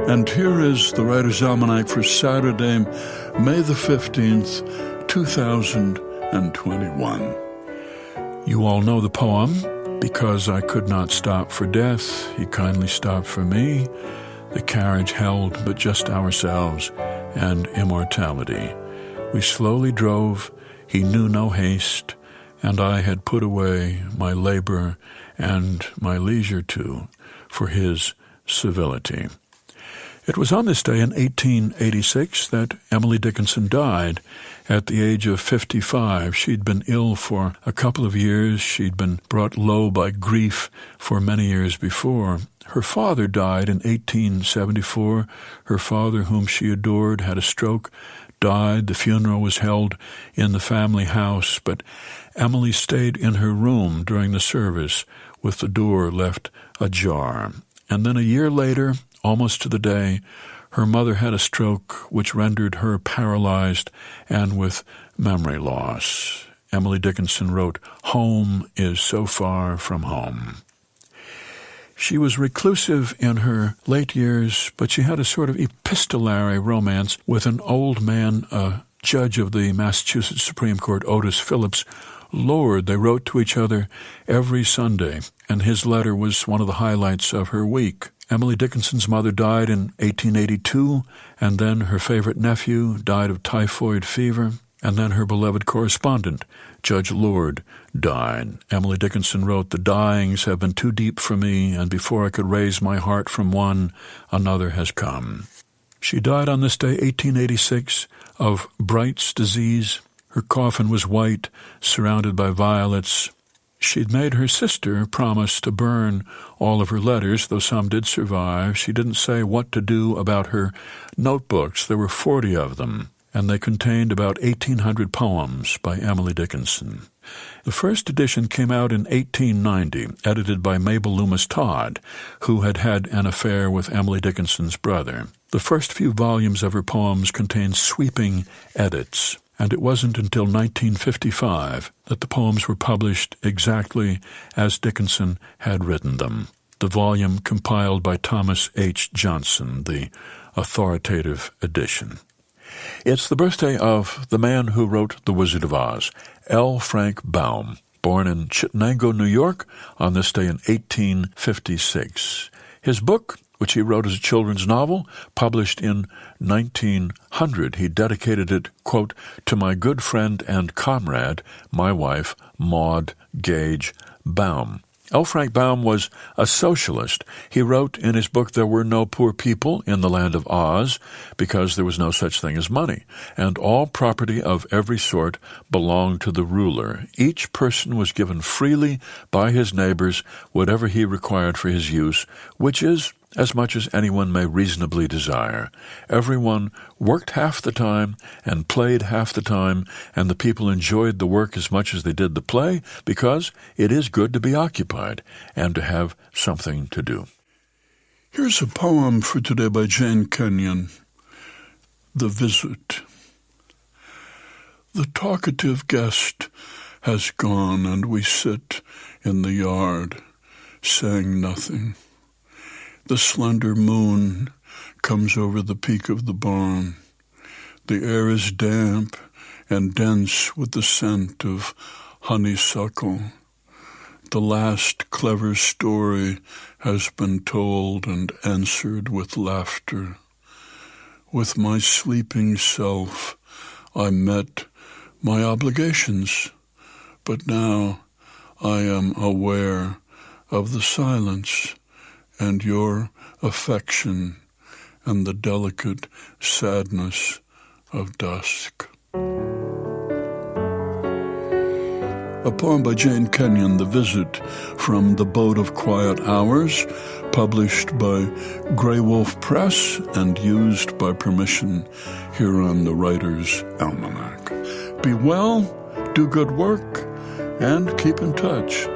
And here is the Writer's Almanac for Saturday, May the 15th, 2021. You all know the poem, "Because I could not stop for death, he kindly stopped for me. The carriage held but just ourselves and immortality. We slowly drove, he knew no haste, and I had put away my labor and my leisure too, for his civility." It was on this day in 1886 that Emily Dickinson died at the age of 55. She'd been ill for a couple of years. She'd been brought low by grief for many years before. Her father died in 1874. Her father, whom she adored, had a stroke, died. The funeral was held in the family house, but Emily stayed in her room during the service with the door left ajar. And then a year later, almost to the day, her mother had a stroke which rendered her paralyzed and with memory loss. Emily Dickinson wrote, "Home is so far from home." She was reclusive in her late years, but she had a sort of epistolary romance with an old man, a judge of the Massachusetts Supreme Court, Otis Phillips Lord. They wrote to each other every Sunday, and his letter was one of the highlights of her week. Emily Dickinson's mother died in 1882, and then her favorite nephew died of typhoid fever, and then her beloved correspondent, Judge Lord, died. Emily Dickinson wrote, "The dyings have been too deep for me, and before I could raise my heart from one, another has come." She died on this day, 1886, of Bright's disease. Her coffin was white, surrounded by violets. She'd made her sister promise to burn all of her letters, though some did survive. She didn't say what to do about her notebooks. There were 40 of them, and they contained about 1,800 poems by Emily Dickinson. The first edition came out in 1890, edited by Mabel Loomis Todd, who had had an affair with Emily Dickinson's brother. The first few volumes of her poems contained sweeping edits, and it wasn't until 1955 that the poems were published exactly as Dickinson had written them. The volume compiled by Thomas H. Johnson, the authoritative edition. It's the birthday of the man who wrote The Wizard of Oz, L. Frank Baum, born in Chittenango, New York, on this day in 1856. His book, which he wrote as a children's novel, published in 1900. He dedicated it, quote, "to my good friend and comrade, my wife, Maud Gage Baum." L. Frank Baum was a socialist. He wrote in his book, "There were no poor people in the land of Oz because there was no such thing as money, and all property of every sort belonged to the ruler. Each person was given freely by his neighbors whatever he required for his use, which is as much as anyone may reasonably desire. Everyone worked half the time and played half the time, and the people enjoyed the work as much as they did the play, because it is good to be occupied and to have something to do." Here's a poem for today by Jane Kenyon, The Visit. The talkative guest has gone, and we sit in the yard, saying nothing. The slender moon comes over the peak of the barn. The air is damp and dense with the scent of honeysuckle. The last clever story has been told and answered with laughter. With my sleeping self, I met my obligations, but now I am aware of the silence and your affection and the delicate sadness of dusk. A poem by Jane Kenyon, The Visit, from The Boat of Quiet Hours, published by Grey Wolf Press and used by permission here on the Writer's Almanac. Be well, do good work, and keep in touch.